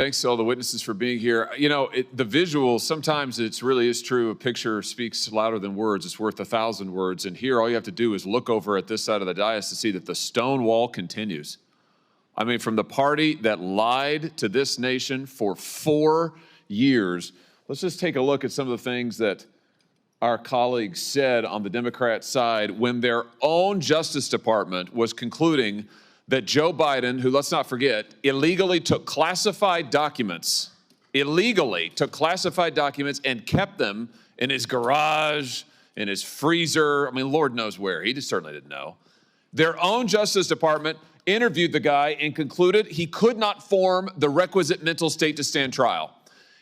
Thanks to all the witnesses for being here. You know, the visual, sometimes it really is true. A picture speaks louder than words. It's worth 1,000 words. And here, all you have to do is look over at this side of the dais to see that the stone wall continues. I mean, from the party that lied to this nation for 4 years, let's just take a look at some of the things that our colleagues said on the Democrat side when their own Justice Department was concluding that Joe Biden, who, let's not forget, illegally took classified documents and kept them in his garage, in his freezer. I mean, Lord knows where. He just certainly didn't know. Their own Justice Department interviewed the guy and concluded he could not form the requisite mental state to stand trial.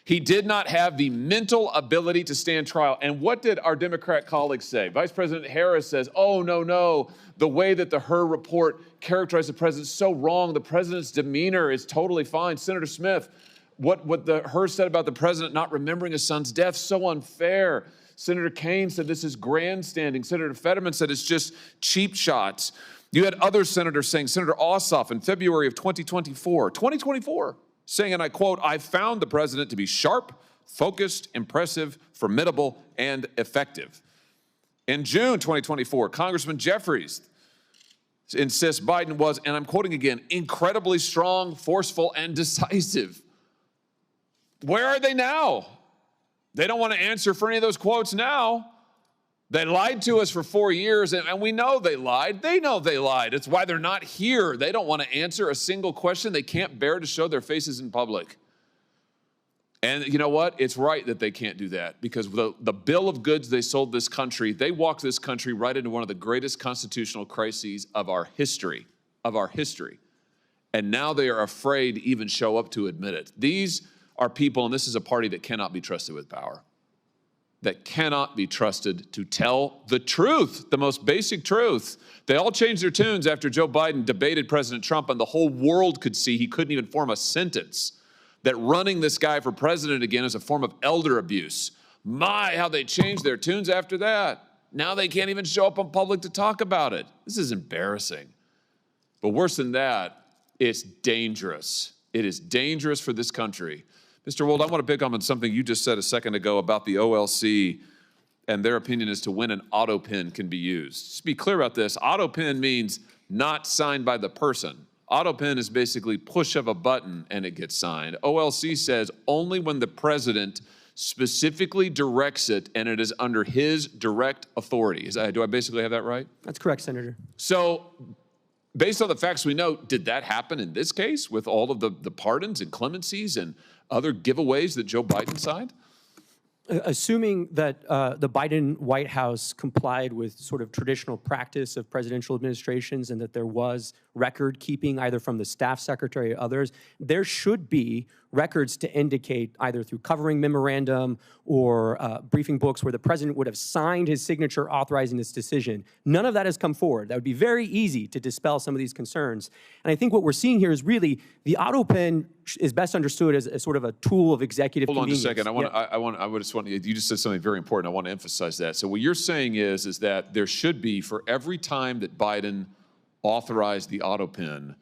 He did not have the mental ability to stand trial. And what did our Democrat colleagues say? Vice President Harris says, oh, no, the way that the Hur report characterized the president is so wrong. The president's demeanor is totally fine. Senator Smith, what the Hur said about the president not remembering his son's death, so unfair. Senator Kaine said this is grandstanding. Senator Fetterman said it's just cheap shots. You had other senators saying, Senator Ossoff in February of 2024, saying, and I quote, I found the president to be sharp, focused, impressive, formidable, and effective. In June 2024, Congressman Jeffries insists Biden was, and I'm quoting again, incredibly strong, forceful, and decisive. Where are they now? They don't want to answer for any of those quotes now. They lied to us for 4 years, and we know they lied. They know they lied. It's why they're not here. They don't want to answer a single question. They can't bear to show their faces in public. And you know what? It's right that they can't do that because the bill of goods they sold this country, they walked this country right into one of the greatest constitutional crises of our history, And now they are afraid to even show up to admit it. These are people, and this is a party that cannot be trusted with power, that cannot be trusted to tell the truth, the most basic truth. They all changed their tunes after Joe Biden debated President Trump, and the whole world could see he couldn't even form a sentence, that running this guy for president again is a form of elder abuse. My, how they changed their tunes after that. Now they can't even show up in public to talk about it. This is embarrassing. But worse than that, it's dangerous. It is dangerous for this country. Mr. Wold, I want to pick up on something you just said a second ago about the OLC and their opinion as to when an Autopen can be used. Just be clear about this. Autopen means not signed by the person. Autopen is basically push of a button and it gets signed. OLC says only when the president specifically directs it and it is under his direct authority. Do I basically have that right? That's correct, Senator. So based on the facts we know, did that happen in this case with all of the pardons and clemencies and other giveaways that Joe Biden signed? Assuming that the Biden White House complied with sort of traditional practice of presidential administrations and that there was record keeping either from the staff secretary or others, there should be records to indicate either through covering memorandum or briefing books where the president would have signed his signature authorizing this decision. None of that has come forward. That would be very easy to dispel some of these concerns. And I think what we're seeing here is really the Autopen is best understood as a sort of a tool of executive convenience. Hold on just a second. You just said something very important. I want to emphasize that. So what you're saying is that there should be, for every time that Biden authorized the Autopen,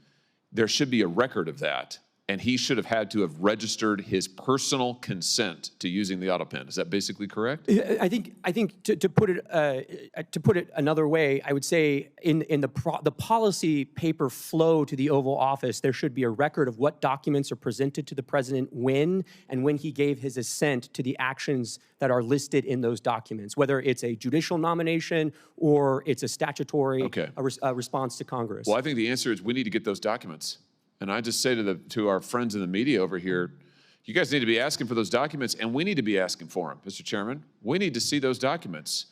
there should be a record of that. And he should have had to have registered his personal consent to using the Autopen. Is that basically correct? I think to put it another way, I would say in the policy paper flow to the Oval Office, there should be a record of what documents are presented to the president when he gave his assent to the actions that are listed in those documents, whether it's a judicial nomination or it's a statutory response to Congress. Well, I think the answer is we need to get those documents. And I just say to our friends in the media over here, you guys need to be asking for those documents, and we need to be asking for them, Mr. Chairman. We need to see those documents.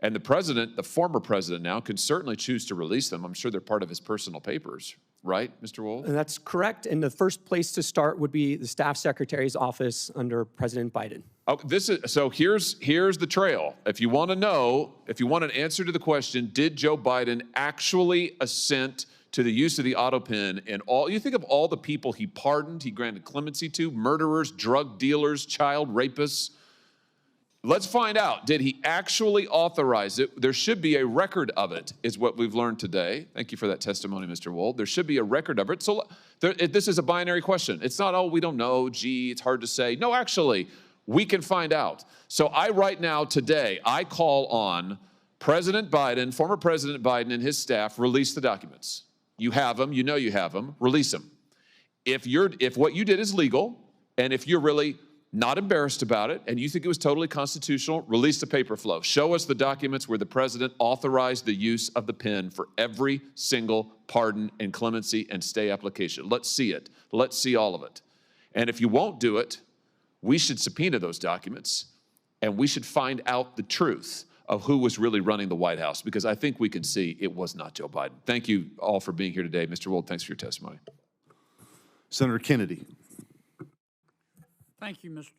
And the president, the former president now, can certainly choose to release them. I'm sure they're part of his personal papers, right, Mr. Wold? And that's correct. And the first place to start would be the staff secretary's office under President Biden. Oh, so here's the trail. If you want to know, if you want an answer to the question, did Joe Biden actually assent to the use of the Autopen and you think of all the people he pardoned, he granted clemency to, murderers, drug dealers, child rapists. Let's find out, did he actually authorize it? There should be a record of it, is what we've learned today. Thank you for that testimony, Mr. Wold. There should be a record of it. So This is a binary question. It's not, oh, we don't know, gee, it's hard to say. No, actually, we can find out. So right now, today, I call on President Biden, former President Biden and his staff, release the documents. You have them, you know you have them, release them. If what you did is legal, and if you're really not embarrassed about it, and you think it was totally constitutional, release the paper flow. Show us the documents where the president authorized the use of the pen for every single pardon and clemency and stay application. Let's see it. Let's see all of it. And if you won't do it, we should subpoena those documents, and we should find out the truth of who was really running the White House, because I think we can see it was not Joe Biden. Thank you all for being here today. Mr. Wold, thanks for your testimony. Senator Kennedy. Thank you, Mr.